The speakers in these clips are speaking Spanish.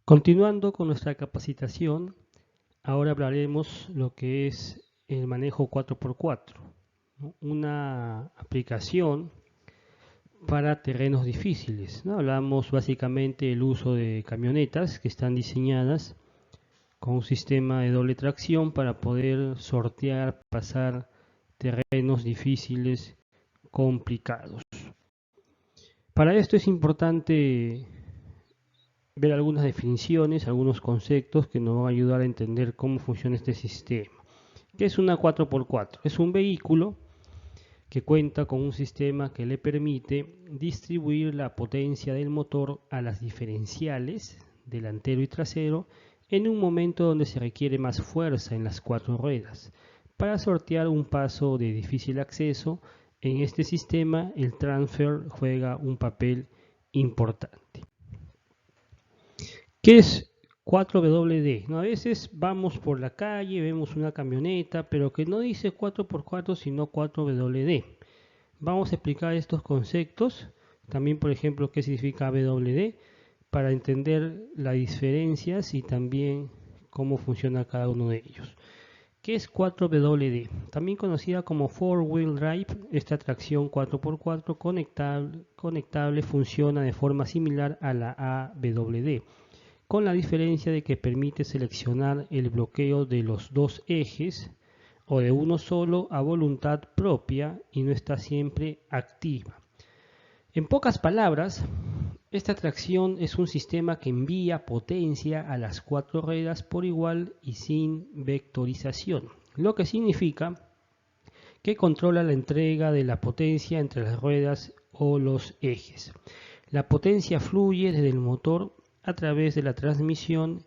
Continuando con nuestra capacitación, ahora hablaremos lo que es el manejo 4x4, ¿no? Una aplicación para terrenos difíciles, ¿no? Hablamos básicamente del uso de camionetas que están diseñadas con un sistema de doble tracción para poder sortear, pasar terrenos difíciles, complicados. Para esto es importante ver algunas definiciones, algunos conceptos que nos van a ayudar a entender cómo funciona este sistema. ¿Qué es una 4x4? Es un vehículo que cuenta con un sistema que le permite distribuir la potencia del motor a las diferenciales delantero y trasero en un momento donde se requiere más fuerza en las cuatro ruedas. Para sortear un paso de difícil acceso, en este sistema el transfer juega un papel importante. ¿Qué es 4WD? ¿No? A veces vamos por la calle, vemos una camioneta, pero que no dice 4x4 sino 4WD. Vamos a explicar estos conceptos, también por ejemplo qué significa WD, para entender las diferencias y también cómo funciona cada uno de ellos. ¿Qué es 4WD? También conocida como 4-Wheel Drive, esta tracción 4x4 conectable funciona de forma similar a la AWD, con la diferencia de que permite seleccionar el bloqueo de los dos ejes o de uno solo a voluntad propia y no está siempre activa. En pocas palabras, esta tracción es un sistema que envía potencia a las cuatro ruedas por igual y sin vectorización, lo que significa que controla la entrega de la potencia entre las ruedas o los ejes. La potencia fluye desde el motor a través de la transmisión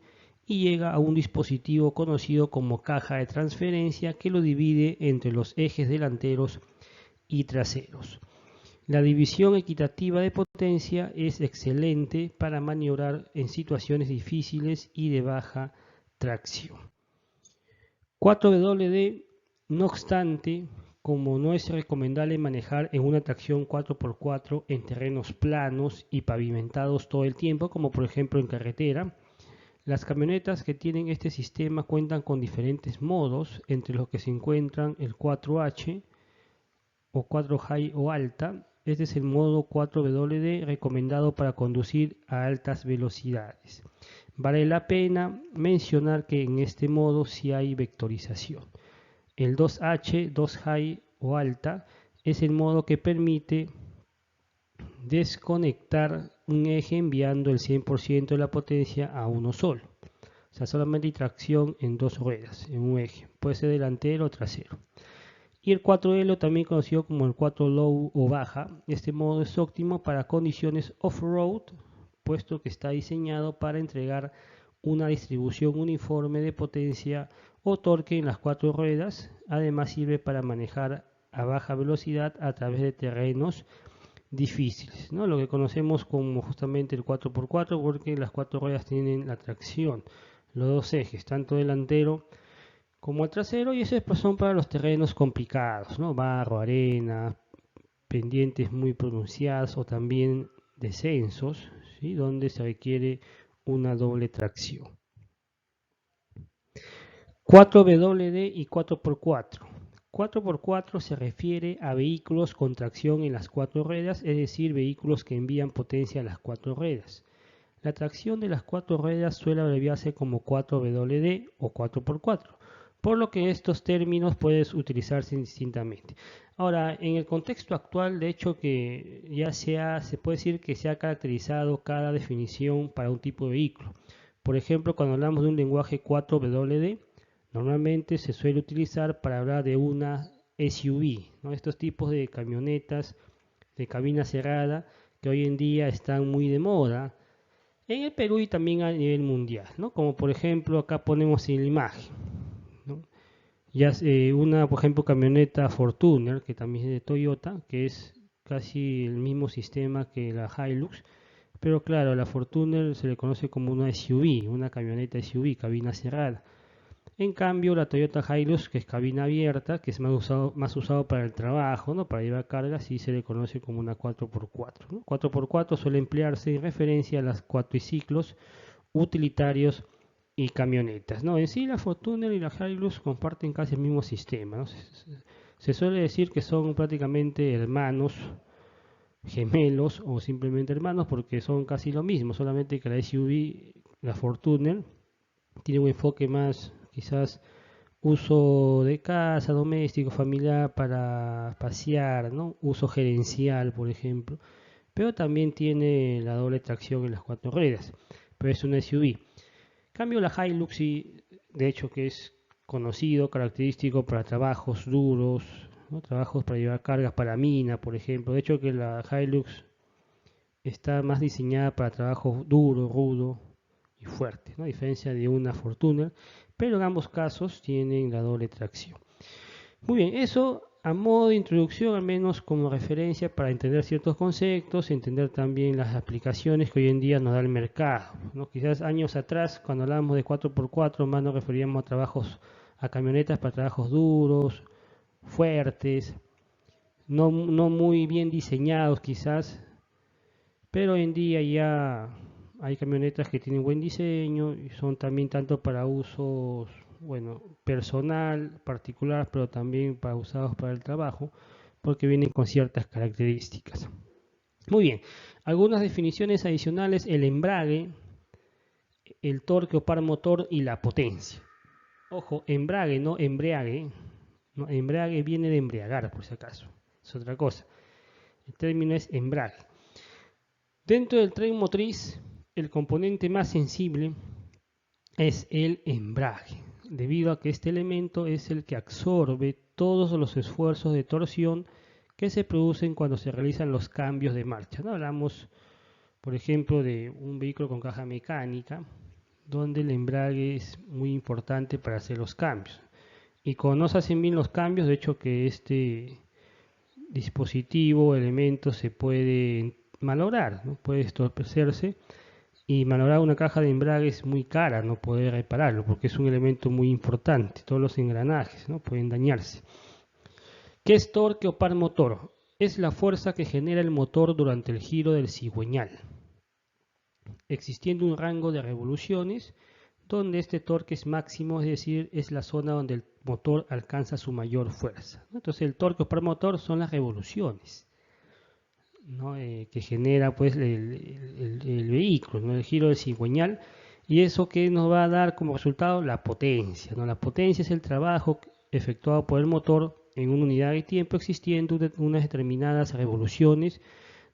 y llega a un dispositivo conocido como caja de transferencia que lo divide entre los ejes delanteros y traseros. La división equitativa de potencia es excelente para maniobrar en situaciones difíciles y de baja tracción. 4WD, no obstante, como no es recomendable manejar en una tracción 4x4 en terrenos planos y pavimentados todo el tiempo, como por ejemplo en carretera, las camionetas que tienen este sistema cuentan con diferentes modos, entre los que se encuentran el 4H o 4 High o alta. Este es el modo 4WD recomendado para conducir a altas velocidades. Vale la pena mencionar que en este modo sí hay vectorización. El 2H, 2 High o alta es el modo que permite desconectar un eje enviando el 100% de la potencia a uno solo. O sea, solamente hay tracción en dos ruedas, en un eje. Puede ser delantero o trasero. Y el 4L, también conocido como el 4 low o baja, este modo es óptimo para condiciones off-road, puesto que está diseñado para entregar una distribución uniforme de potencia o torque en las cuatro ruedas. Además sirve para manejar a baja velocidad a través de terrenos difíciles, ¿no? Lo que conocemos como justamente el 4x4, porque las cuatro ruedas tienen la tracción, los dos ejes, tanto delantero como el trasero, y esos pues son para los terrenos complicados, ¿no? Barro, arena, pendientes muy pronunciadas o también descensos, ¿sí? Donde se requiere una doble tracción. 4WD y 4x4. 4x4 se refiere a vehículos con tracción en las cuatro ruedas, es decir, vehículos que envían potencia a las cuatro ruedas. La tracción de las cuatro ruedas suele abreviarse como 4WD o 4x4, por lo que estos términos pueden utilizarse indistintamente. Ahora, en el contexto actual, de hecho que ya se puede decir que se ha caracterizado cada definición para un tipo de vehículo. Por ejemplo, cuando hablamos de un lenguaje 4WD, normalmente se suele utilizar para hablar de una SUV, ¿no? Estos tipos de camionetas de cabina cerrada que hoy en día están muy de moda en el Perú y también a nivel mundial, ¿no? Como por ejemplo acá ponemos en la imagen, ¿no? Ya una, por ejemplo, camioneta Fortuner, que también es de Toyota, que es casi el mismo sistema que la Hilux, pero claro, la Fortuner se le conoce como una SUV, una camioneta SUV, cabina cerrada. En cambio, la Toyota Hilux, que es cabina abierta, que es más usado para el trabajo, ¿no? Para llevar cargas, sí se le conoce como una 4x4, ¿no? 4x4 suele emplearse en referencia a las cuatriciclos utilitarios y camionetas, ¿no? En sí la Fortuner y la Hilux comparten casi el mismo sistema, ¿no? Se suele decir que son prácticamente hermanos, gemelos o simplemente hermanos porque son casi lo mismo, solamente que la SUV, la Fortuner, tiene un enfoque más quizás uso de casa, doméstico, familiar para pasear, ¿no? Uso gerencial, por ejemplo, pero también tiene la doble tracción en las cuatro ruedas, pero es una SUV. En cambio la Hilux, sí, de hecho que es conocido, característico para trabajos duros, ¿no? Trabajos para llevar cargas para mina, por ejemplo. De hecho que la Hilux está más diseñada para trabajo duro, rudo y fuerte, ¿no? A diferencia de una Fortuner, pero en ambos casos tienen la doble tracción. Muy bien, eso a modo de introducción, al menos como referencia para entender ciertos conceptos, entender también las aplicaciones que hoy en día nos da el mercado, ¿no? Quizás años atrás, cuando hablábamos de 4x4, más nos referíamos a trabajos, a camionetas para trabajos duros, fuertes, no muy bien diseñados quizás, pero hoy en día ya hay camionetas que tienen buen diseño y son también tanto para usos, bueno, personal, particular, pero también para usados para el trabajo, porque vienen con ciertas características. Muy bien, algunas definiciones adicionales: el embrague, el torque o par motor y la potencia. Ojo, embrague, no embriague. No, embrague viene de embriagar, por si acaso. Es otra cosa. El término es embrague. Dentro del tren motriz, el componente más sensible es el embrague, debido a que este elemento es el que absorbe todos los esfuerzos de torsión que se producen cuando se realizan los cambios de marcha, ¿no? Hablamos, por ejemplo, de un vehículo con caja mecánica, donde el embrague es muy importante para hacer los cambios. Y cuando no se hacen bien los cambios, de hecho que este dispositivo o elemento se puede malograr, ¿no? Puede estropecerse, y malograr una caja de embrague es muy cara, no poder repararlo porque es un elemento muy importante. Todos los engranajes, ¿no?, pueden dañarse. ¿Qué es torque o par motor? Es la fuerza que genera el motor durante el giro del cigüeñal, existiendo un rango de revoluciones donde este torque es máximo, es decir, es la zona donde el motor alcanza su mayor fuerza. Entonces el torque o par motor son las revoluciones, ¿no?, que genera pues el vehículo, ¿no?, el giro del cigüeñal, y eso que nos va a dar como resultado la potencia, ¿no? La potencia es el trabajo efectuado por el motor en una unidad de tiempo existiendo unas determinadas revoluciones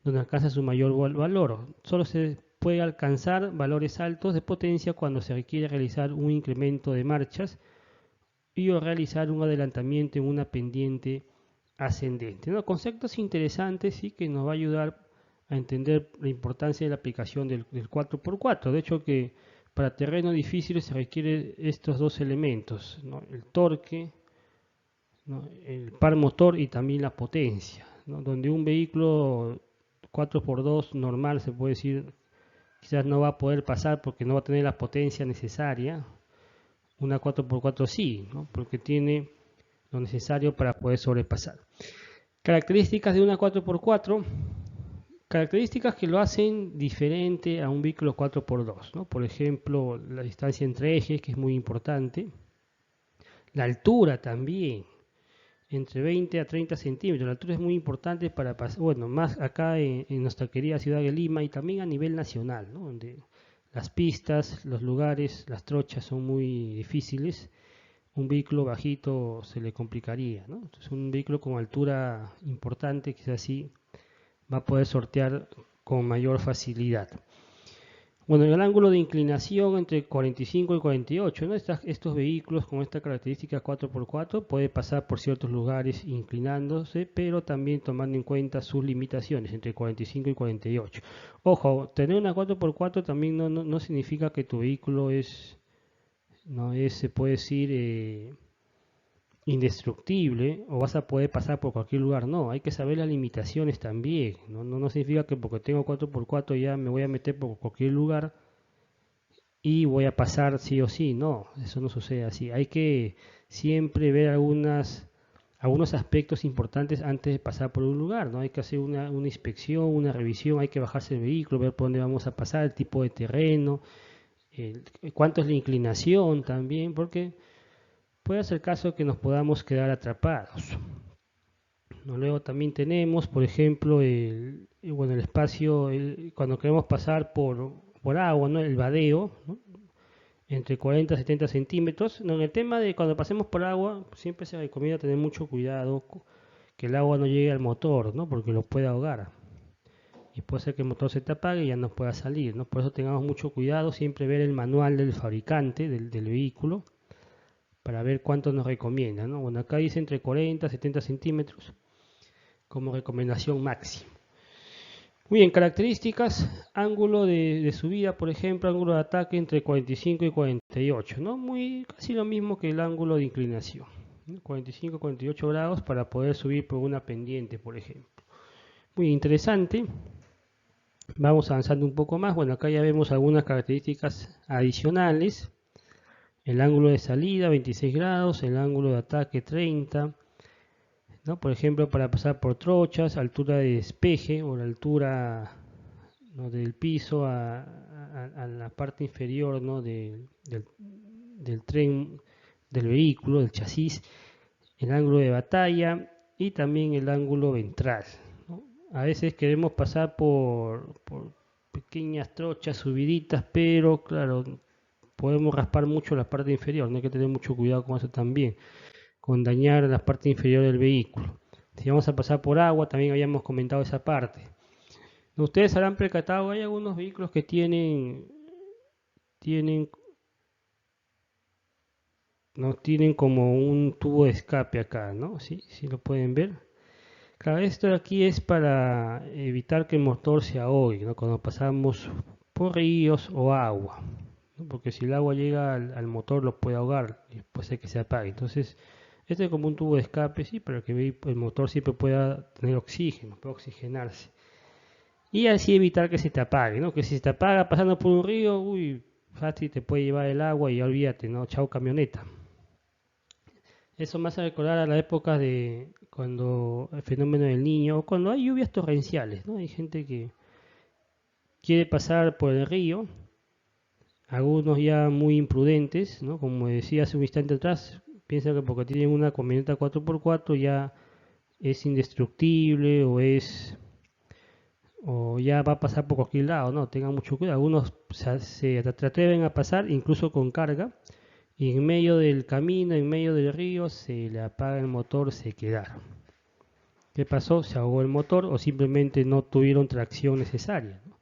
donde alcanza su mayor valor. Solo se puede alcanzar valores altos de potencia cuando se requiere realizar un incremento de marchas y o realizar un adelantamiento en una pendiente ascendente, ¿no? Conceptos interesantes, sí, que nos va a ayudar a entender la importancia de la aplicación del 4x4. De hecho que para terrenos difíciles se requieren estos dos elementos, ¿no?, el torque, ¿no?, el par motor y también la potencia, ¿no? Donde un vehículo 4x2 normal, se puede decir, quizás no va a poder pasar porque no va a tener la potencia necesaria. Una 4x4 sí, ¿no?, porque tiene lo necesario para poder sobrepasar. Características de una 4x4, características que lo hacen diferente a un vehículo 4x2, ¿no? Por ejemplo, la distancia entre ejes, que es muy importante, la altura también, entre 20 a 30 centímetros. La altura es muy importante para pasar, bueno, más acá en nuestra querida ciudad de Lima y también a nivel nacional, ¿no?, donde las pistas, los lugares, las trochas son muy difíciles. Un vehículo bajito se le complicaría, ¿no? Entonces un vehículo con altura importante quizás sí va a poder sortear con mayor facilidad. Bueno, el ángulo de inclinación entre 45 y 48, ¿no? Estos vehículos con esta característica 4x4 puede pasar por ciertos lugares inclinándose, pero también tomando en cuenta sus limitaciones entre 45 y 48. Ojo, tener una 4x4 también no significa que tu vehículo no es, se puede decir, indestructible o vas a poder pasar por cualquier lugar. No, hay que saber las limitaciones también. No significa que porque tengo 4x4 ya me voy a meter por cualquier lugar y voy a pasar sí o sí. No, eso no sucede así. Hay que siempre ver algunos aspectos importantes antes de pasar por un lugar, ¿no? Hay que hacer una inspección, una revisión, hay que bajarse el vehículo, ver por dónde vamos a pasar, el tipo de terreno, cuánto es la inclinación también, porque puede ser caso que nos podamos quedar atrapados. ¿No? Luego también tenemos, por ejemplo, el espacio, cuando queremos pasar por agua, ¿no? El vadeo, ¿no? Entre 40 y 70 centímetros. No, en el tema de cuando pasemos por agua, siempre se recomienda tener mucho cuidado que el agua no llegue al motor, ¿no? Porque lo puede ahogar. Y puede ser que el motor se te apague y ya no pueda salir, ¿no? Por eso tengamos mucho cuidado, siempre ver el manual del fabricante del vehículo para ver cuánto nos recomienda, ¿no? Bueno, acá dice entre 40 y 70 centímetros como recomendación máxima. Muy bien, características, ángulo de subida, por ejemplo, ángulo de ataque entre 45 y 48, ¿no? Casi lo mismo que el ángulo de inclinación, ¿no? 45 y 48 grados para poder subir por una pendiente, por ejemplo. Muy interesante. Vamos avanzando un poco más. Bueno, acá ya vemos algunas características adicionales. El ángulo de salida 26 grados, el ángulo de ataque 30, ¿no? Por ejemplo, para pasar por trochas, altura de despeje o la altura, ¿no? Del piso a la parte inferior, ¿no? del tren, del vehículo, del chasis, el ángulo de batalla y también el ángulo ventral, ¿no? A veces queremos pasar por pequeñas trochas, subiditas, pero claro, podemos raspar mucho la parte inferior, no hay que tener mucho cuidado con eso también, con dañar la parte inferior del vehículo. Si vamos a pasar por agua, también habíamos comentado esa parte. Ustedes habrán percatado, hay algunos vehículos que no tienen como un tubo de escape acá, ¿no? Sí, sí lo pueden ver. Claro, esto de aquí es para evitar que el motor se ahogue, ¿no? Cuando pasamos por ríos o agua, ¿no? Porque si el agua llega al motor lo puede ahogar y puede ser que se apague. Entonces, este es como un tubo de escape, sí, para que el motor siempre pueda tener oxígeno, pueda oxigenarse. Y así evitar que se te apague, ¿no? Que si se te apaga pasando por un río, uy, fácil te puede llevar el agua y olvídate, ¿no? Chao camioneta. Eso me hace recordar a la época de cuando el fenómeno del Niño, o cuando hay lluvias torrenciales, ¿no? Hay gente que quiere pasar por el río, algunos ya muy imprudentes, ¿no? Como decía hace un instante atrás, piensan que porque tienen una camioneta 4x4 ya es indestructible o ya va a pasar por cualquier lado, ¿no? Tengan mucho cuidado. Algunos se atreven a pasar incluso con carga y en medio del camino, en medio del río, se le apaga el motor, se quedaron. ¿Qué pasó? Se ahogó el motor o simplemente no tuvieron tracción necesaria, ¿no?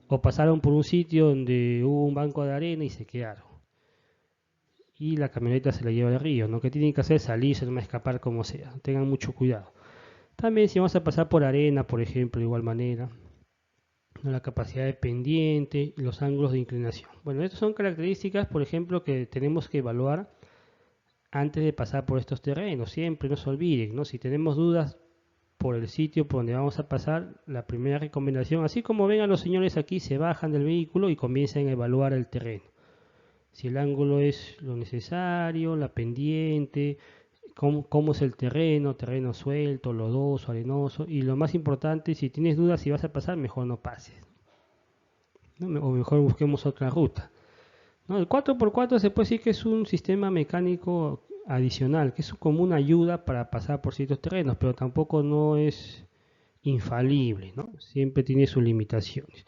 O pasaron por un sitio donde hubo un banco de arena y se quedaron. Y la camioneta se la lleva al río, ¿no? Que tienen que hacer? Salirse, no escapar como sea. Tengan mucho cuidado. También si vamos a pasar por arena, por ejemplo, de igual manera, ¿no? La capacidad de pendiente y los ángulos de inclinación. Bueno, estas son características, por ejemplo, que tenemos que evaluar antes de pasar por estos terrenos. Siempre no se olviden, ¿no? Si tenemos dudas por el sitio por donde vamos a pasar, la primera recomendación, así como ven a los señores aquí, se bajan del vehículo y comienzan a evaluar el terreno. Si el ángulo es lo necesario, la pendiente, cómo es el terreno suelto, lodoso, arenoso, y lo más importante, si tienes dudas si vas a pasar, mejor no pases, ¿no? O mejor busquemos otra ruta, ¿no? El 4x4 se puede decir que es un sistema mecánico adicional, que es como una ayuda para pasar por ciertos terrenos, pero tampoco no es infalible, ¿no? Siempre tiene sus limitaciones.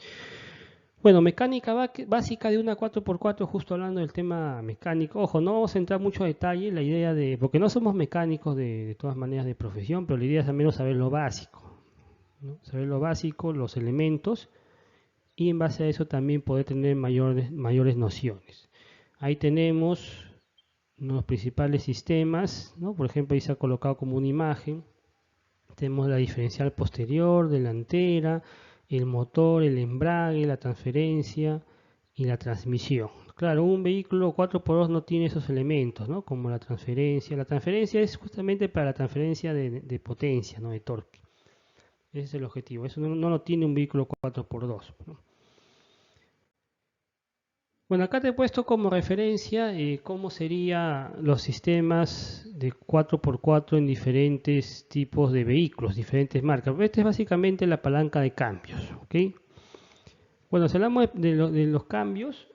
Bueno, mecánica básica de una 4x4, justo hablando del tema mecánico. Ojo, no vamos a entrar mucho a detalle, la idea porque no somos mecánicos de todas maneras de profesión, pero la idea es al menos saber lo básico, ¿no? Saber lo básico, los elementos, y en base a eso también poder tener mayores nociones. Ahí tenemos los principales sistemas, ¿no? Por ejemplo, ahí se ha colocado como una imagen. Tenemos la diferencial posterior, delantera, el motor, el embrague, la transferencia y la transmisión. Claro, un vehículo 4x2 no tiene esos elementos, ¿no? Como la transferencia. La transferencia es justamente para la transferencia de potencia, ¿no? De torque. Ese es el objetivo. Eso no lo tiene un vehículo 4x2, ¿no? Bueno, acá te he puesto como referencia cómo serían los sistemas de 4x4 en diferentes tipos de vehículos, diferentes marcas. Esta es básicamente la palanca de cambios, ¿ok? Bueno, si hablamos de los cambios,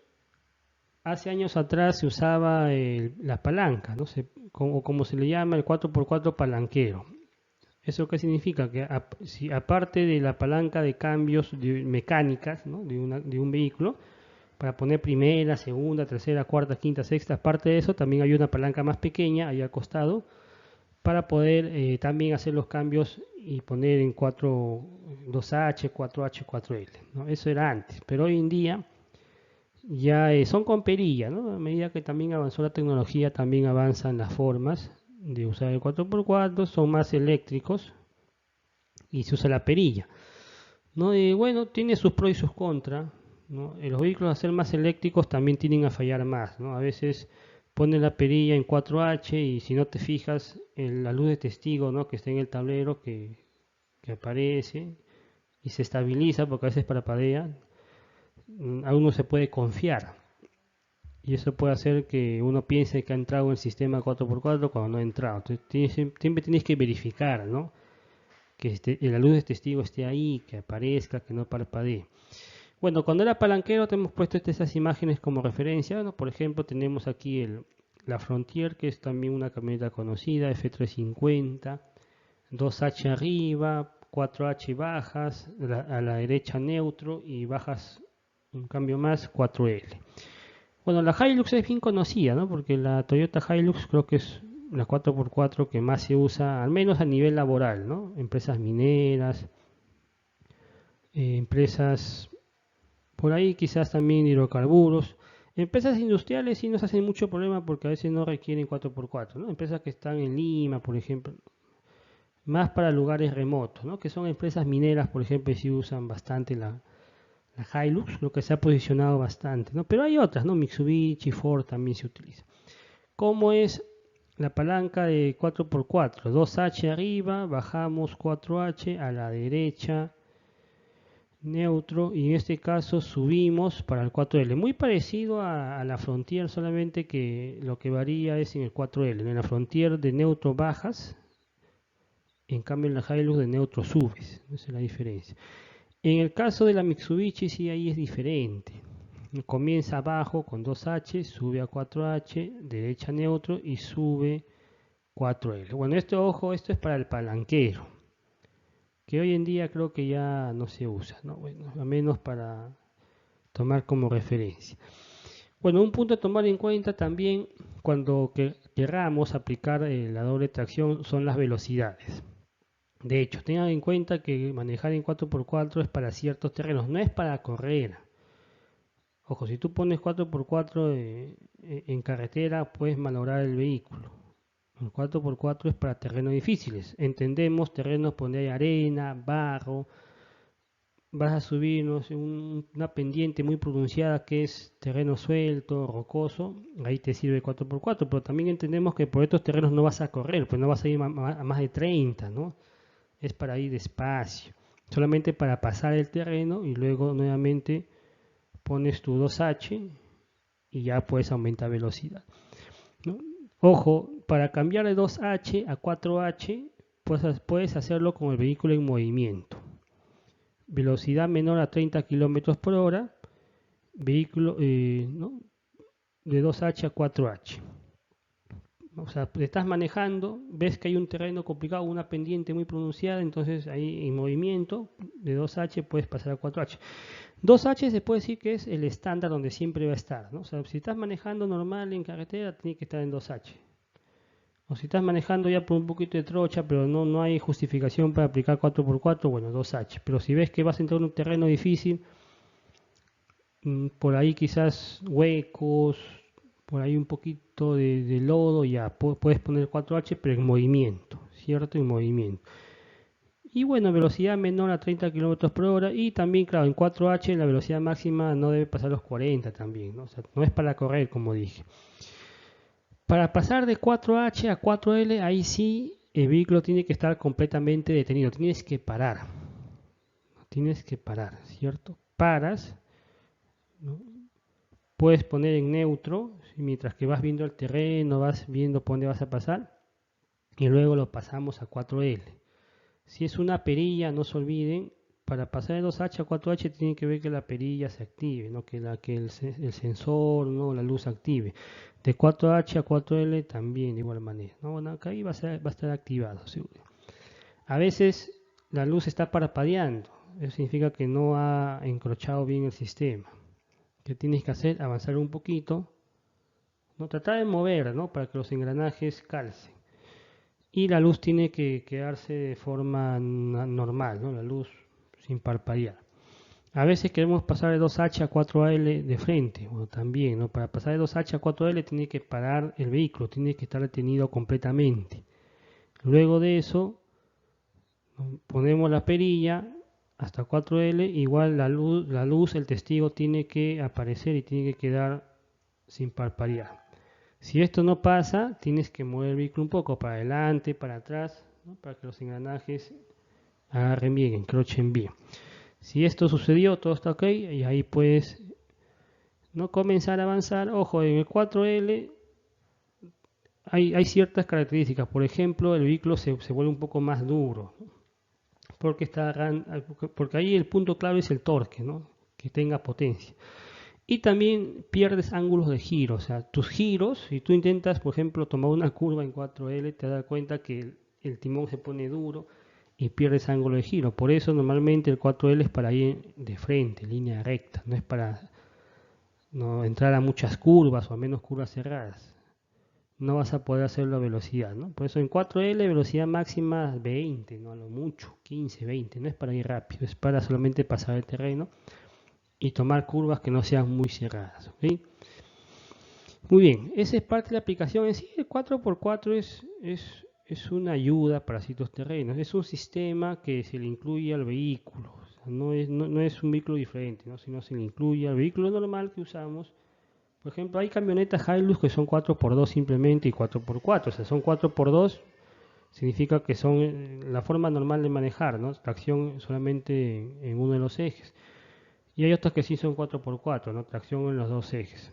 Hace años atrás se usaba la palanca, ¿no? Como se le llama el 4x4 palanquero. ¿Eso qué significa? Que si aparte de la palanca de cambios mecánicas, ¿no? de un vehículo, para poner primera, segunda, tercera, cuarta, quinta, sexta, aparte de eso también hay una palanca más pequeña ahí al costado para poder también hacer los cambios y poner en 2H, 4H, 4L, ¿no? Eso era antes, pero hoy en día ya son con perilla, ¿no? A medida que también avanzó la tecnología, también avanzan las formas de usar el 4x4, son más eléctricos y se usa la perilla, ¿no? Y bueno, tiene sus pros y sus contras, ¿no? Los vehículos a ser más eléctricos también tienden a fallar más, ¿no? A veces pone la perilla en 4H y si no te fijas en la luz de testigo, ¿no? Que está en el tablero que aparece y se estabiliza porque a veces parpadea, a uno se puede confiar y eso puede hacer que uno piense que ha entrado en el sistema 4x4 cuando no ha entrado. Entonces siempre tienes que verificar, ¿no? Que la luz de testigo esté ahí, que aparezca, que no parpadee. Bueno, cuando era palanquero te hemos puesto estas imágenes como referencia, ¿no? Por ejemplo, tenemos aquí la Frontier, que es también una camioneta conocida, F350, 2H arriba, 4H bajas, a la derecha neutro y bajas un cambio más, 4L. Bueno, la Hilux es bien conocida, ¿no? Porque la Toyota Hilux creo que es la 4x4 que más se usa, al menos a nivel laboral, ¿no? Empresas mineras, empresas por ahí quizás también hidrocarburos. Empresas industriales sí nos hacen mucho problema porque a veces no requieren 4x4, ¿no? Empresas que están en Lima, por ejemplo, más para lugares remotos, ¿no? Que son empresas mineras, por ejemplo, sí usan bastante la Hilux, lo que se ha posicionado bastante, ¿no? Pero hay otras, ¿no? Mitsubishi, Ford también se utiliza. ¿Cómo es la palanca de 4x4? 2H arriba, bajamos 4H a la derecha, neutro, y en este caso subimos para el 4L. Muy parecido a la Frontier, solamente que lo que varía es en el 4L. En la Frontier de neutro bajas, en cambio en la Hilux de neutro subes. Esa es la diferencia. En el caso de la Mitsubishi, sí, ahí es diferente. Comienza abajo con 2H, sube a 4H, derecha neutro y sube 4L. Bueno, ojo, esto es para el palanquero, que hoy en día creo que ya no se usa, ¿no? Bueno, al menos para tomar como referencia. Bueno, un punto a tomar en cuenta también cuando queramos aplicar la doble tracción son las velocidades. De hecho, tengan en cuenta que manejar en 4x4 es para ciertos terrenos, no es para correr. Ojo, si tú pones 4x4 en carretera, puedes malograr el vehículo. El 4x4 es para terrenos difíciles. Entendemos terrenos donde hay arena, barro, vas a subir una pendiente muy pronunciada que es terreno suelto, rocoso, ahí te sirve 4x4, pero también entendemos que por estos terrenos no vas a correr, pues no vas a ir a más de 30, ¿no? Es para ir despacio, solamente para pasar el terreno y luego nuevamente pones tu 2H y ya puedes aumentar velocidad, ¿no? Ojo, para cambiar de 2H a 4H puedes hacerlo con el vehículo en movimiento. Velocidad menor a 30 km por hora, vehículo ¿no? de 2H a 4H. O sea, estás manejando, ves que hay un terreno complicado, una pendiente muy pronunciada, entonces ahí en movimiento de 2H puedes pasar a 4H. 2H se puede decir que es el estándar donde siempre va a estar, ¿no? O sea, si estás manejando normal en carretera, tiene que estar en 2H. O si estás manejando ya por un poquito de trocha, pero no hay justificación para aplicar 4x4, bueno, 2H. Pero si ves que vas a entrar en un terreno difícil, por ahí quizás huecos, por ahí un poquito de lodo, ya puedes poner 4H, pero en movimiento, ¿cierto? En movimiento. Y bueno, velocidad menor a 30 km por hora. Y también, claro, en 4H la velocidad máxima no debe pasar los 40 también, ¿no? O sea, no es para correr, como dije. Para pasar de 4H a 4L, ahí sí el vehículo tiene que estar completamente detenido. Tienes que parar. Tienes que parar, ¿cierto? Paras, ¿no? Puedes poner en neutro, mientras que vas viendo el terreno, vas viendo por dónde vas a pasar. Y luego lo pasamos a 4L. Si es una perilla, no se olviden, para pasar de 2H a 4H tiene que ver que la perilla se active, ¿no? Que el sensor, ¿no? La luz active. De 4H a 4L también de igual manera, ¿no? Bueno, acá ahí va a estar activado, seguro. A veces la luz está parpadeando, eso significa que no ha encrochado bien el sistema. ¿Qué tienes que hacer? Avanzar un poquito, ¿no? Tratar de mover, ¿no? Para que los engranajes calcen. Y la luz tiene que quedarse de forma normal, ¿no? La luz sin parpadear. A veces queremos pasar de 2H a 4L de frente, bueno, también, ¿no? Para pasar de 2H a 4L tiene que parar el vehículo, tiene que estar detenido completamente. Luego de eso, ponemos la perilla hasta 4L, igual la luz, el testigo tiene que aparecer y tiene que quedar sin parpadear. Si esto no pasa, tienes que mover el vehículo un poco para adelante, para atrás, ¿no? Para que los engranajes agarren bien, encrochen bien. Si esto sucedió, todo está ok, y ahí puedes no comenzar a avanzar. Ojo, en el 4L hay ciertas características. Por ejemplo, el vehículo se vuelve un poco más duro, ¿no? Porque ahí el punto clave es el torque, ¿no? Que tenga potencia. Y también pierdes ángulos de giro, o sea, tus giros, si tú intentas, por ejemplo, tomar una curva en 4L, te das cuenta que el timón se pone duro y pierdes ángulo de giro. Por eso normalmente el 4L es para ir de frente, línea recta, no es para no entrar a muchas curvas o a menos curvas cerradas. No vas a poder hacerlo a velocidad, ¿no? Por eso en 4L velocidad máxima 20, no a lo mucho, 15, 20, no es para ir rápido, es para solamente pasar el terreno y tomar curvas que no sean muy cerradas, ¿ok? Muy bien, esa es parte de la aplicación en sí. El 4x4 es una ayuda para ciertos terrenos, es un sistema que se le incluye al vehículo, o sea, no es un vehículo diferente, ¿no? Sino se le incluye al vehículo normal que usamos. Por ejemplo, hay camionetas Hilux que son 4x2 simplemente y 4x4, o sea, son 4x2, significa que son la forma normal de manejar, ¿no? Tracción solamente en uno de los ejes. Y hay otros que sí son 4x4, ¿no? Tracción en los dos ejes.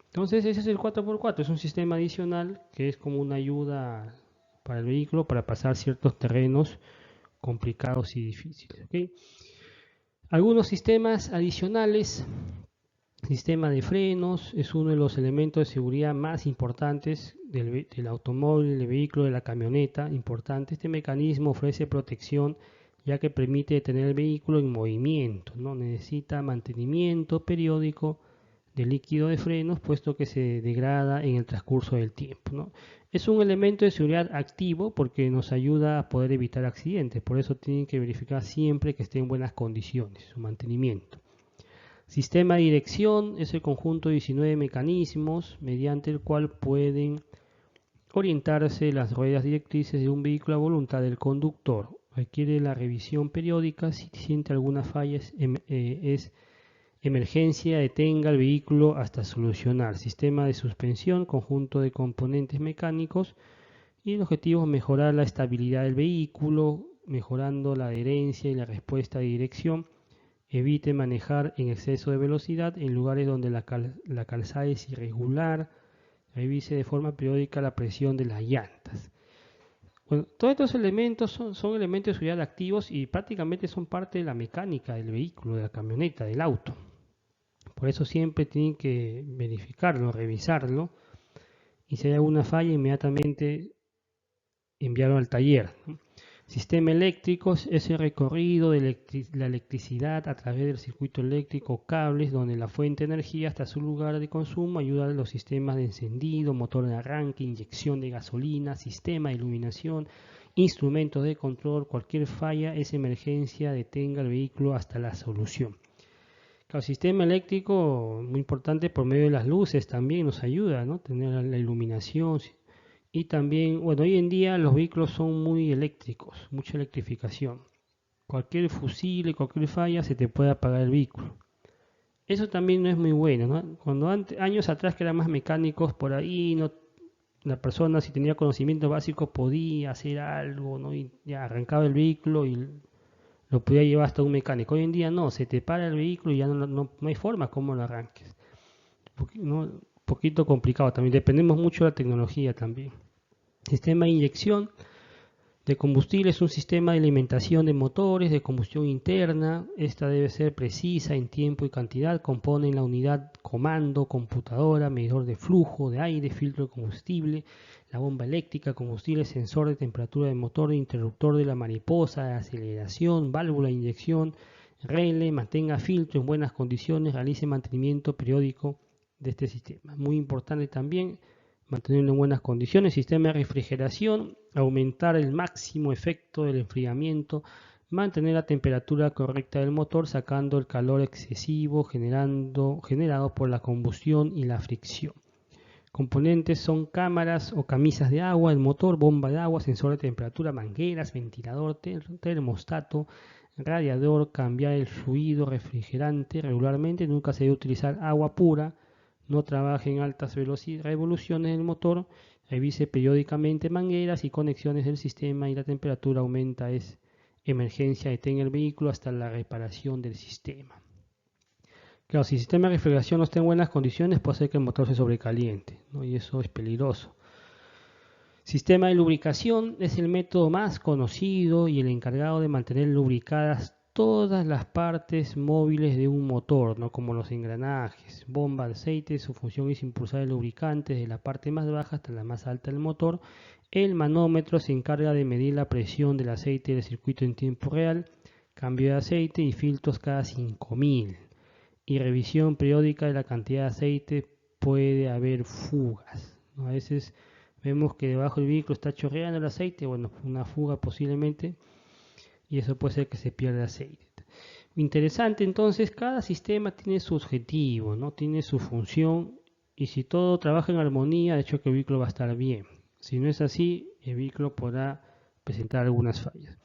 Entonces ese es el 4x4, es un sistema adicional que es como una ayuda para el vehículo para pasar ciertos terrenos complicados y difíciles, ¿okay? Algunos sistemas adicionales, sistema de frenos es uno de los elementos de seguridad más importantes del automóvil, del vehículo, de la camioneta, importante. Este mecanismo ofrece protección ya que permite tener el vehículo en movimiento, ¿no? Necesita mantenimiento periódico del líquido de frenos, puesto que se degrada en el transcurso del tiempo, ¿no? Es un elemento de seguridad activo porque nos ayuda a poder evitar accidentes, por eso tienen que verificar siempre que esté en buenas condiciones su mantenimiento. Sistema de dirección es el conjunto de 19 mecanismos mediante el cual pueden orientarse las ruedas directrices de un vehículo a voluntad del conductor. Requiere la revisión periódica si siente alguna falla, es emergencia, detenga el vehículo hasta solucionar. Sistema de suspensión, conjunto de componentes mecánicos, y el objetivo es mejorar la estabilidad del vehículo, mejorando la adherencia y la respuesta de dirección. Evite manejar en exceso de velocidad en lugares donde la calzada es irregular. Revise de forma periódica la presión de las llantas. Bueno, todos estos elementos son elementos de seguridad activos y prácticamente son parte de la mecánica del vehículo, de la camioneta, del auto. Por eso siempre tienen que verificarlo, revisarlo, y si hay alguna falla inmediatamente enviarlo al taller, ¿no? Sistema eléctrico es el recorrido de la electricidad a través del circuito eléctrico, cables donde la fuente de energía hasta su lugar de consumo, ayuda a los sistemas de encendido, motor de arranque, inyección de gasolina, sistema de iluminación, instrumentos de control. Cualquier falla es emergencia, detenga el vehículo hasta la solución. El sistema eléctrico, muy importante, por medio de las luces también nos ayuda, ¿no? Tener la iluminación. Y también, bueno, hoy en día los vehículos son muy eléctricos, mucha electrificación. Cualquier fusible, cualquier falla, se te puede apagar el vehículo. Eso también no es muy bueno, ¿no? Cuando años atrás que eran más mecánicos, por ahí no, la persona si tenía conocimiento básico podía hacer algo, ¿no? Y ya arrancaba el vehículo y lo podía llevar hasta un mecánico. Hoy en día no, se te para el vehículo y ya no hay forma como lo arranques. Un poquito complicado también, dependemos mucho de la tecnología también. Sistema de inyección De combustible es un sistema de alimentación de motores de combustión interna. Esta debe ser precisa en tiempo y cantidad. Componen la unidad comando, computadora, medidor de flujo de aire, filtro de combustible, la bomba eléctrica, combustible, sensor de temperatura de motor, interruptor de la mariposa, de aceleración, válvula de inyección, relé, mantenga filtro en buenas condiciones, realice mantenimiento periódico de este sistema. Muy importante también mantenerlo en buenas condiciones. Sistema de refrigeración, aumentar el máximo efecto del enfriamiento, mantener la temperatura correcta del motor sacando el calor excesivo generado por la combustión y la fricción. Componentes son cámaras o camisas de agua, el motor, bomba de agua, sensor de temperatura, mangueras, ventilador, termostato, radiador, cambiar el fluido refrigerante regularmente, nunca se debe utilizar agua pura, no trabaje en altas revoluciones del motor, revise periódicamente mangueras y conexiones del sistema y la temperatura aumenta es emergencia, detenga el vehículo hasta la reparación del sistema. Claro, si el sistema de refrigeración no está en buenas condiciones, puede hacer que el motor se sobrecaliente, ¿no? Y eso es peligroso. Sistema de lubricación es el método más conocido y el encargado de mantener lubricadas todas las partes móviles de un motor, ¿no? Como los engranajes, bomba de aceite. Su función es impulsar el lubricante desde la parte más baja hasta la más alta del motor. El manómetro se encarga de medir la presión del aceite del circuito en tiempo real, cambio de aceite y filtros cada 5000. Y revisión periódica de la cantidad de aceite. Puede haber fugas, ¿no? A veces vemos que debajo del vehículo está chorreando el aceite, bueno, una fuga posiblemente, y eso puede ser que se pierda aceite. Interesante, entonces, cada sistema tiene su objetivo, ¿no? Tiene su función, y si todo trabaja en armonía, de hecho que el vehículo va a estar bien. Si no es así, el vehículo podrá presentar algunas fallas.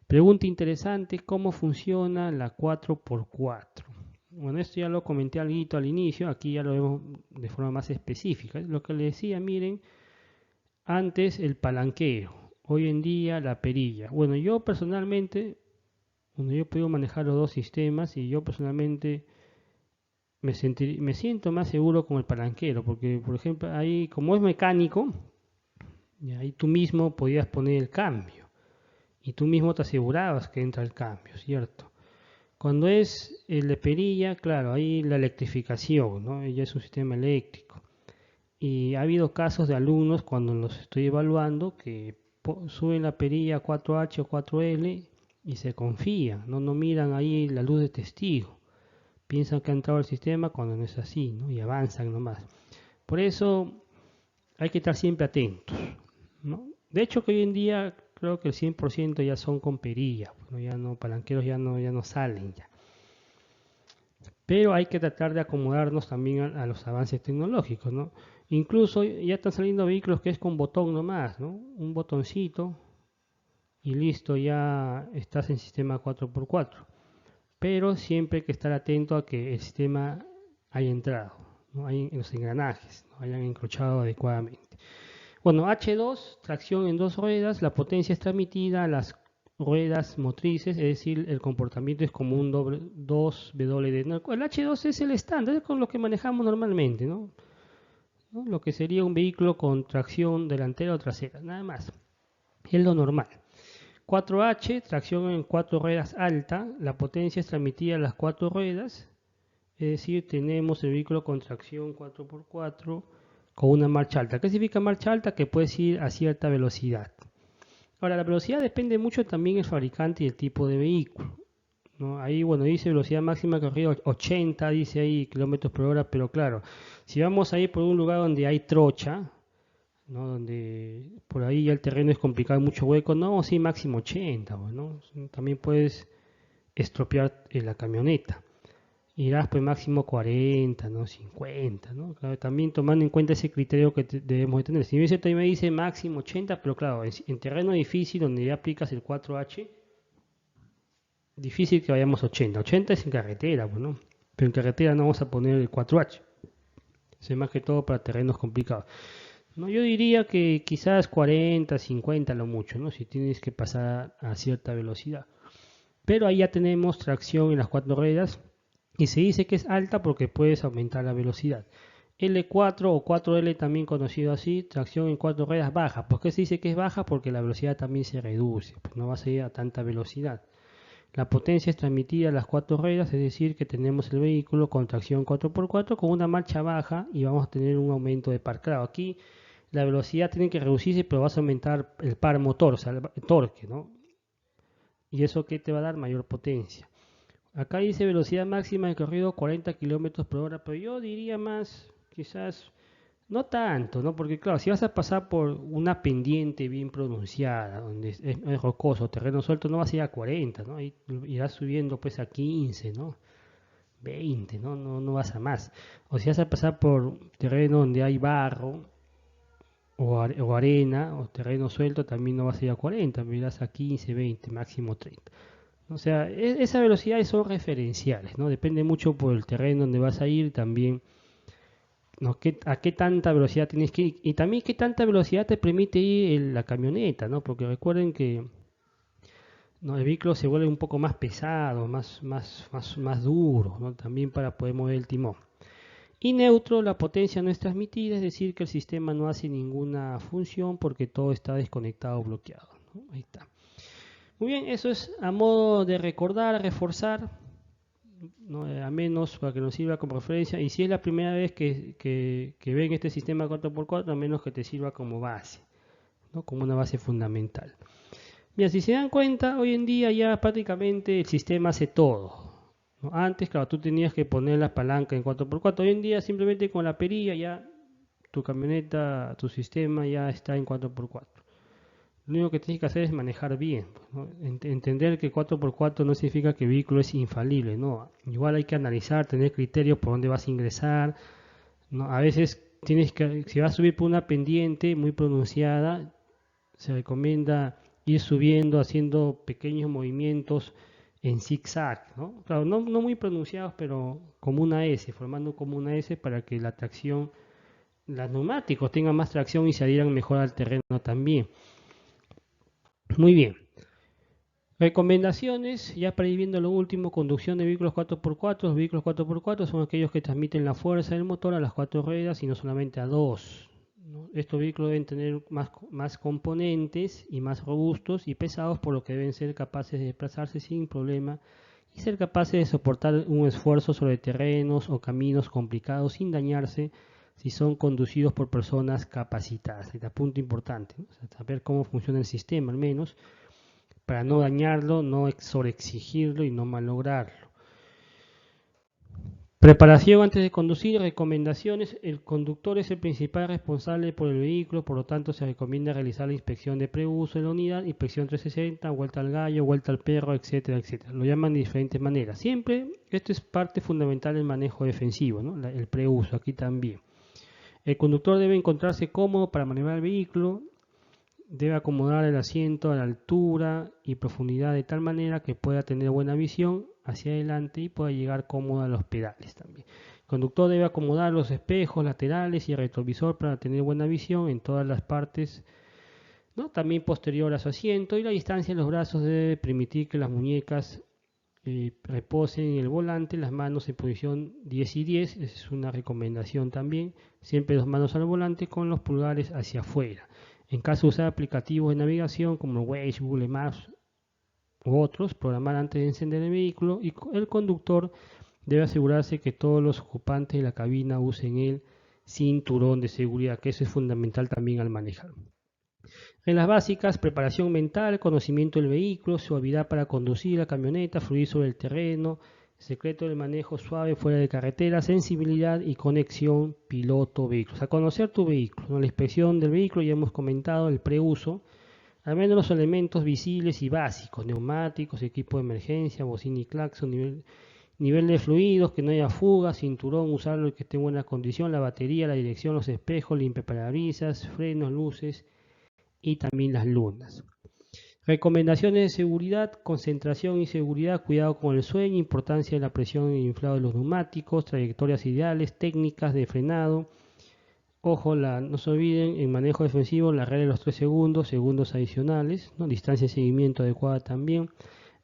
Pregunta interesante, ¿cómo funciona la 4x4? Bueno, esto ya lo comenté algo al inicio, aquí ya lo vemos de forma más específica. Lo que les decía, miren, antes el palanquero, hoy en día la perilla. Bueno, yo personalmente, yo he podido manejar los dos sistemas y yo personalmente me siento más seguro con el palanquero, porque por ejemplo ahí como es mecánico, y ahí tú mismo podías poner el cambio y tú mismo te asegurabas que entra el cambio, ¿cierto? Cuando es el de perilla, claro, ahí la electrificación, ¿no? Ya es un sistema eléctrico. Y ha habido casos de alumnos cuando los estoy evaluando que suben la perilla 4H o 4L y se confían, no miran ahí la luz de testigo. Piensan que ha entrado el sistema cuando no es así, ¿no? Y avanzan nomás. Por eso hay que estar siempre atentos, ¿no? De hecho que hoy en día creo que el 100% ya son con perilla, bueno, ya no, palanqueros ya no salen ya. Pero hay que tratar de acomodarnos también a los avances tecnológicos, ¿no? Incluso ya están saliendo vehículos que es con botón nomás, ¿no? Un botoncito y listo, ya estás en sistema 4x4. Pero siempre hay que estar atento a que el sistema haya entrado, ¿no? En los engranajes, ¿no? Hayan encrochado adecuadamente. Bueno, H2, tracción en dos ruedas, la potencia es transmitida a las ruedas motrices, es decir, el comportamiento es como un 2WD. No, el H2 es el estándar, es con lo que manejamos normalmente, ¿no? Lo que sería un vehículo con tracción delantera o trasera, nada más. Es lo normal. 4H, tracción en cuatro ruedas alta, la potencia es transmitida a las cuatro ruedas, es decir, tenemos el vehículo con tracción 4x4 con una marcha alta. ¿Qué significa marcha alta? Que puedes ir a cierta velocidad. Ahora, la velocidad depende mucho también del fabricante y el tipo de vehículo, ¿no? Ahí, bueno, dice velocidad máxima corrida 80, dice ahí kilómetros por hora, pero claro, si vamos a ir por un lugar donde hay trocha, ¿no? Donde por ahí ya el terreno es complicado, mucho hueco, no, sí, máximo 80, ¿no? También puedes estropear la camioneta. Irás pues máximo 40, ¿no? 50, ¿no? Claro, también tomando en cuenta ese criterio que debemos de tener. Si bien también me dice máximo 80, pero claro, en terreno difícil donde ya aplicas el 4H, difícil que vayamos a 80. 80 es en carretera, pues, ¿no? Pero en carretera no vamos a poner el 4H. Es más que todo para terrenos complicados. No, yo diría que quizás 40, 50 lo mucho, ¿no? Si tienes que pasar a cierta velocidad. Pero ahí ya tenemos tracción en las cuatro ruedas. Y se dice que es alta porque puedes aumentar la velocidad. L4 o 4L también conocido así, tracción en 4 ruedas baja. ¿Por qué se dice que es baja? Porque la velocidad también se reduce, pues no va a ser a tanta velocidad. La potencia es transmitida a las 4 ruedas, es decir, que tenemos el vehículo con tracción 4x4 con una marcha baja y vamos a tener un aumento de par. Claro, aquí la velocidad tiene que reducirse, pero vas a aumentar el par motor, o sea, el torque, ¿no? Y eso que te va a dar mayor potencia. Acá dice velocidad máxima de corrido 40 kilómetros por hora, pero yo diría más, quizás, no tanto, ¿no? Porque claro, si vas a pasar por una pendiente bien pronunciada, donde es rocoso, terreno suelto, no vas a ir a 40, ¿no? Ahí irás subiendo pues a 15, ¿no? 20, ¿no? No vas a más. O si vas a pasar por terreno donde hay barro o arena o terreno suelto, también no vas a ir a 40, irás a 15, 20, máximo 30. O sea, esas velocidades son referenciales, ¿no? Depende mucho por el terreno donde vas a ir también, ¿no? A qué tanta velocidad tienes que ir y también qué tanta velocidad te permite ir la camioneta, ¿no? Porque recuerden que, ¿no? El vehículo se vuelve un poco más pesado, más duro, ¿no? También para poder mover el timón. Y neutro, la potencia no es transmitida, es decir, que el sistema no hace ninguna función porque todo está desconectado o bloqueado, ¿no? Ahí está. Muy bien, eso es a modo de recordar, reforzar, ¿no? A menos para que nos sirva como referencia. Y si es la primera vez que ven este sistema 4x4, a menos que te sirva como base, ¿no? Como una base fundamental. Mira, si se dan cuenta, hoy en día ya prácticamente el sistema hace todo, ¿no? Antes, claro, tú tenías que poner la palanca en 4x4. Hoy en día simplemente con la perilla ya tu camioneta, tu sistema ya está en 4x4. Lo único que tienes que hacer es manejar bien, pues, ¿no? Entender que 4x4 no significa que el vehículo es infalible, no. Igual hay que analizar, tener criterios por dónde vas a ingresar, ¿no? A veces tienes que, si vas a subir por una pendiente muy pronunciada, se recomienda ir subiendo, haciendo pequeños movimientos en zigzag, ¿no? Claro, no muy pronunciados, pero como una S, formando como una S para que la tracción, los neumáticos tengan más tracción y se adhieran mejor al terreno también. Muy bien. Recomendaciones, ya para ir viendo lo último, conducción de vehículos 4x4. Los vehículos 4x4 son aquellos que transmiten la fuerza del motor a las 4 ruedas y no solamente a 2, ¿no? Estos vehículos deben tener más componentes y más robustos y pesados, por lo que deben ser capaces de desplazarse sin problema y ser capaces de soportar un esfuerzo sobre terrenos o caminos complicados sin dañarse si son conducidos por personas capacitadas. Este punto importante, ¿no? O sea, saber cómo funciona el sistema al menos, para no dañarlo, no sobreexigirlo y no malograrlo. Preparación antes de conducir, recomendaciones. El conductor es el principal responsable por el vehículo, por lo tanto se recomienda realizar la inspección de preuso de la unidad, inspección 360, vuelta al gallo, vuelta al perro, etcétera, etcétera. Lo llaman de diferentes maneras. Siempre esto es parte fundamental del manejo defensivo, ¿no? El preuso aquí también. El conductor debe encontrarse cómodo para maniobrar el vehículo, debe acomodar el asiento a la altura y profundidad de tal manera que pueda tener buena visión hacia adelante y pueda llegar cómodo a los pedales también. El conductor debe acomodar los espejos laterales y el retrovisor para tener buena visión en todas las partes, ¿no? También posterior a su asiento, y la distancia de los brazos debe permitir que las muñecas reposen en el volante, las manos en posición 10 y 10, esa es una recomendación también, siempre dos manos al volante con los pulgares hacia afuera. En caso de usar aplicativos de navegación como Waze, Google Maps u otros, programar antes de encender el vehículo, y el conductor debe asegurarse que todos los ocupantes de la cabina usen el cinturón de seguridad, que eso es fundamental también al manejar. Reglas básicas: preparación mental, conocimiento del vehículo, suavidad para conducir la camioneta, fluir sobre el terreno, secreto del manejo suave fuera de carretera, sensibilidad y conexión piloto-vehículo. O sea, conocer tu vehículo, ¿no? La inspección del vehículo, ya hemos comentado, el preuso, al menos los elementos visibles y básicos, neumáticos, equipo de emergencia, bocina y claxon, nivel de fluidos, que no haya fuga, cinturón, usarlo y que esté en buena condición, la batería, la dirección, los espejos, limpiaparabrisas, frenos, luces y también las lunas. Recomendaciones de seguridad: concentración y seguridad, cuidado con el sueño, importancia de la presión y inflado de los neumáticos, trayectorias ideales, técnicas de frenado. Ojo, no se olviden, en manejo defensivo, la regla de los 3 segundos, segundos adicionales, ¿no? Distancia de seguimiento adecuada también.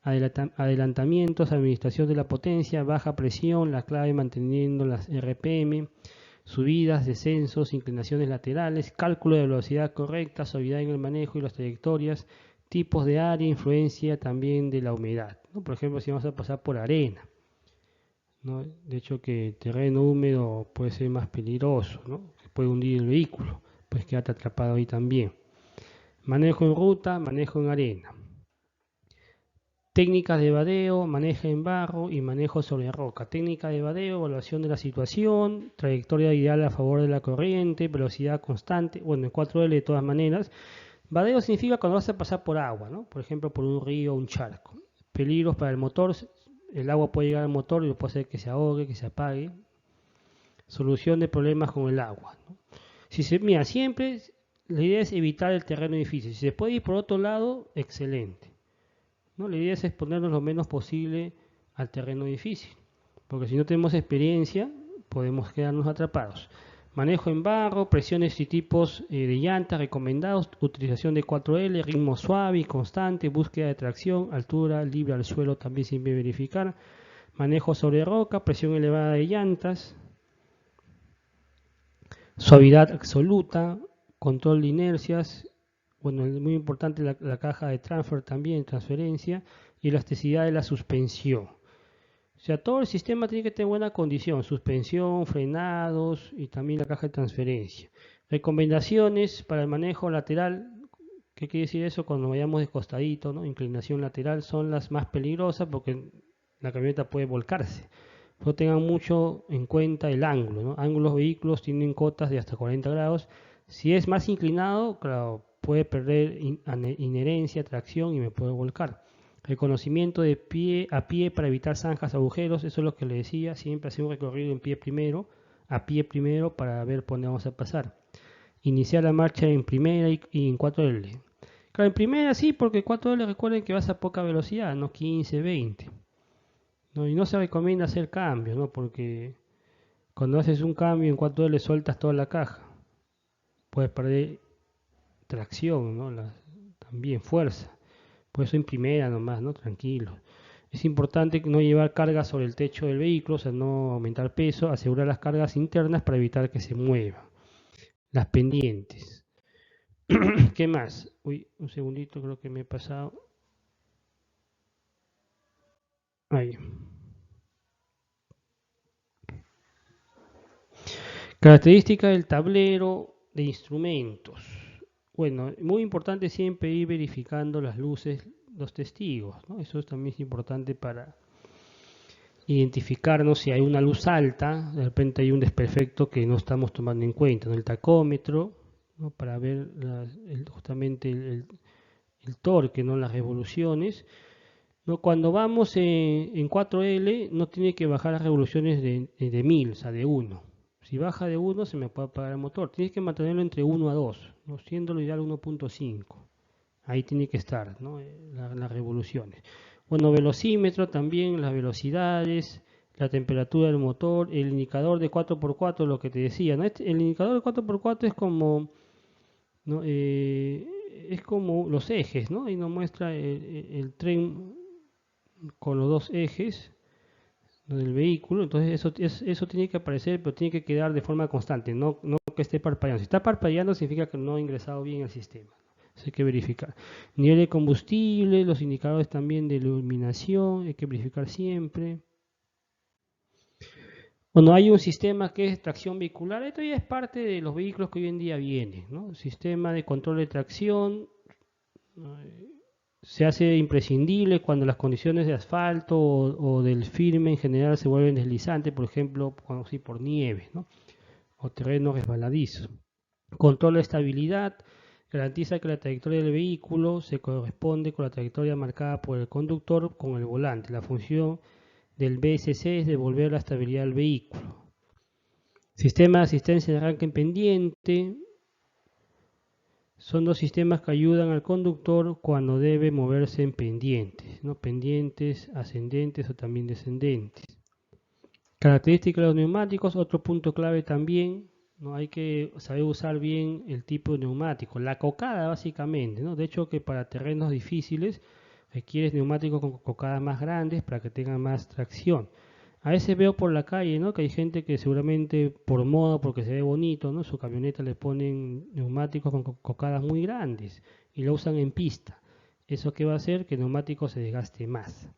Adelantamientos, administración de la potencia, baja presión, la clave manteniendo las RPM. subidas, descensos, inclinaciones laterales, cálculo de velocidad correcta, suavidad en el manejo y las trayectorias, tipos de área, influencia también de la humedad, ¿no? Por ejemplo, si vamos a pasar por arena, ¿no? De hecho que terreno húmedo puede ser más peligroso, ¿no? Puede hundir el vehículo, pues quedarte atrapado ahí también. Manejo en ruta, manejo en arena. Técnicas de vadeo, manejo en barro y manejo sobre roca. Técnica de vadeo, evaluación de la situación, trayectoria ideal a favor de la corriente, velocidad constante, bueno, en 4L de todas maneras. Vadeo significa cuando vas a pasar por agua, ¿no? Por ejemplo, por un río o un charco. Peligros para el motor, el agua puede llegar al motor y lo puede hacer que se ahogue, que se apague. Solución de problemas con el agua, ¿no? Mira, siempre la idea es evitar el terreno difícil. Si se puede ir por otro lado, excelente, ¿no? La idea es exponernos lo menos posible al terreno difícil, porque si no tenemos experiencia, podemos quedarnos atrapados. Manejo en barro, presiones y tipos de llantas recomendados, utilización de 4L, ritmo suave y constante, búsqueda de tracción, altura libre al suelo también siempre verificar. Manejo sobre roca, presión elevada de llantas, suavidad absoluta, control de inercias, bueno, es muy importante la caja de transfer también, transferencia, y elasticidad de la suspensión. O sea, todo el sistema tiene que tener buena condición, suspensión, frenados y también la caja de transferencia. Recomendaciones para el manejo lateral, ¿qué quiere decir eso? Cuando vayamos de costadito, ¿no? Inclinación lateral son las más peligrosas porque la camioneta puede volcarse. No tengan mucho en cuenta el ángulo, ¿no? Ángulos vehículos tienen cotas de hasta 40 grados. Si es más inclinado, claro, puede perder inherencia, tracción y me puede volcar. Reconocimiento de pie a pie para evitar zanjas, agujeros, eso es lo que le decía, siempre hacer un recorrido en pie primero, a pie primero para ver por dónde vamos a pasar. Iniciar la marcha en primera y en 4L. Claro, en primera sí, porque 4L recuerden que vas a poca velocidad, no 15, 20. ¿No? Y no se recomienda hacer cambios, ¿no? Porque cuando haces un cambio en 4L sueltas toda la caja. Puedes perder tracción, ¿no? También fuerza. Por eso en primera nomás, ¿no? Tranquilo. Es importante no llevar cargas sobre el techo del vehículo, o sea, no aumentar peso, asegurar las cargas internas para evitar que se mueva. Las pendientes. ¿Qué más? Uy, un segundito, creo que me he pasado. Ahí. Característica del tablero de instrumentos. Bueno, muy importante siempre ir verificando las luces, los testigos, ¿no? Eso también es importante para identificarnos si hay una luz alta, de repente hay un desperfecto que no estamos tomando en cuenta, ¿no? El tacómetro, ¿no? Para ver justamente el torque, ¿no? Las revoluciones, ¿no? Cuando vamos en 4L no tiene que bajar las revoluciones de 1000, o sea, de 1. Si baja de 1 se me puede apagar el motor. Tienes que mantenerlo entre 1 a 2, ¿no? Siendo lo ideal 1.5. Ahí tiene que estar, ¿no? Las revoluciones. Bueno, velocímetro también, las velocidades, la temperatura del motor, el indicador de 4x4, lo que te decía, ¿no? El indicador de 4x4 es como, ¿no? Es como los ejes, ¿no? Y nos muestra el tren con los dos ejes, ¿no? Del vehículo. Entonces eso tiene que aparecer, pero tiene que quedar de forma constante, no que esté parpadeando. Si está parpadeando significa que no ha ingresado bien el sistema. Eso hay que verificar. Nivel de combustible, los indicadores también de iluminación, hay que verificar siempre. Bueno, hay un sistema que es tracción vehicular. Esto ya es parte de los vehículos que hoy en día vienen, ¿no? Sistema de control de tracción, ¿no? Se hace imprescindible cuando las condiciones de asfalto o del firme en general se vuelven deslizantes, por ejemplo, cuando sí por nieve, ¿no? O terreno resbaladizo. Control de estabilidad, garantiza que la trayectoria del vehículo se corresponde con la trayectoria marcada por el conductor con el volante. La función del BSC es devolver la estabilidad al vehículo. Sistema de asistencia de arranque en pendiente. Son dos sistemas que ayudan al conductor cuando debe moverse en pendientes, ¿no? Pendientes ascendentes o también descendentes. Características de los neumáticos, otro punto clave también, ¿no? Hay que saber usar bien el tipo de neumático, la cocada básicamente, ¿no? De hecho que para terrenos difíciles requieres neumáticos con cocadas más grandes para que tengan más tracción. A veces veo por la calle, ¿no? Que hay gente que seguramente por moda, porque se ve bonito, ¿no? Su camioneta le ponen neumáticos con cocadas muy grandes y lo usan en pista. ¿Eso qué va a hacer? Que el neumático se desgaste más.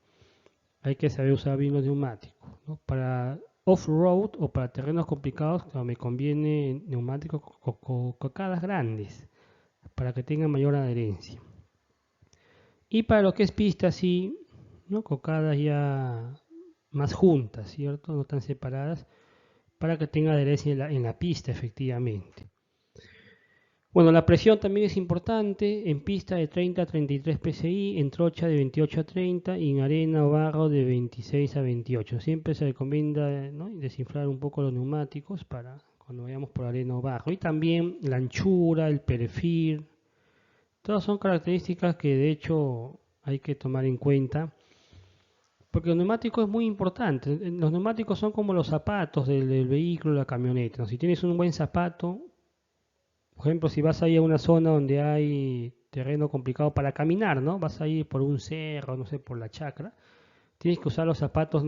Hay que saber usar bien los neumáticos, ¿no? Para off-road o para terrenos complicados, claro, me conviene neumáticos con cocadas grandes para que tengan mayor adherencia. Y para lo que es pista, sí, ¿no? Cocadas ya más juntas, ¿cierto? No tan separadas, para que tenga adherencia en la pista, efectivamente. Bueno, la presión también es importante, en pista de 30 a 33 psi, en trocha de 28 a 30 y en arena o barro de 26 a 28. Siempre se recomienda, ¿no?, desinflar un poco los neumáticos para cuando vayamos por arena o barro. Y también la anchura, el perfil, todas son características que de hecho hay que tomar en cuenta. Porque el neumático es muy importante. Los neumáticos son como los zapatos del vehículo, la camioneta, ¿no? Si tienes un buen zapato, por ejemplo, si vas ahí a una zona donde hay terreno complicado para caminar, ¿no? Vas a ir por un cerro, no sé, por la chacra, tienes que usar los zapatos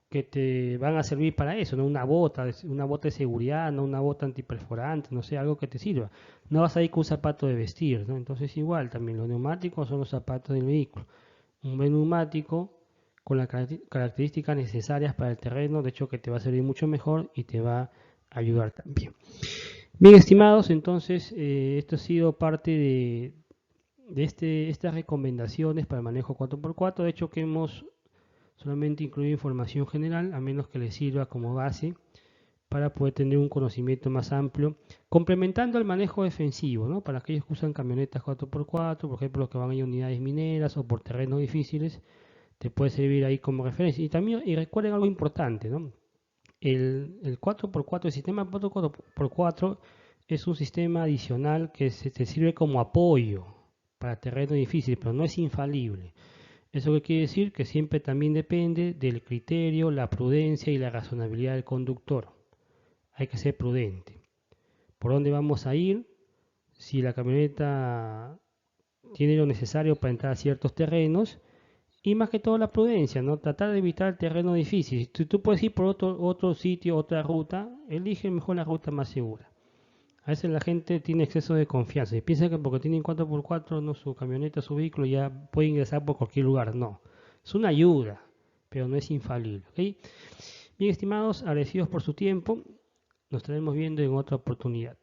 que te van a servir para eso, ¿no? Una bota de seguridad, no una bota antiperforante, no sé, algo que te sirva. No vas a ir con un zapato de vestir, ¿no? Entonces igual también los neumáticos son los zapatos del vehículo. Un buen neumático con las características necesarias para el terreno, de hecho que te va a servir mucho mejor y te va a ayudar también. Bien, estimados, entonces esto ha sido parte de estas recomendaciones para el manejo 4x4. De hecho que hemos solamente incluido información general, a menos que les sirva como base para poder tener un conocimiento más amplio, complementando el manejo defensivo, ¿no? Para aquellos que usan camionetas 4x4, por ejemplo, los que van a unidades mineras o por terrenos difíciles, te puede servir ahí como referencia. Y también, y recuerden algo importante, ¿no? El 4x4, el sistema 4x4 es un sistema adicional que te sirve como apoyo para terreno difícil, pero no es infalible. ¿Eso qué quiere decir? Que siempre también depende del criterio, la prudencia y la razonabilidad del conductor. Hay que ser prudente. ¿Por dónde vamos a ir? Si la camioneta tiene lo necesario para entrar a ciertos terrenos, y más que todo la prudencia, ¿no? Tratar de evitar el terreno difícil. Si tú puedes ir por otro sitio, otra ruta, elige mejor la ruta más segura. A veces la gente tiene exceso de confianza y piensa que porque tienen 4x4, no, su camioneta, su vehículo, ya puede ingresar por cualquier lugar. No, es una ayuda, pero no es infalible. ¿Okay? Bien, estimados, agradecidos por su tiempo. Nos estaremos viendo en otra oportunidad.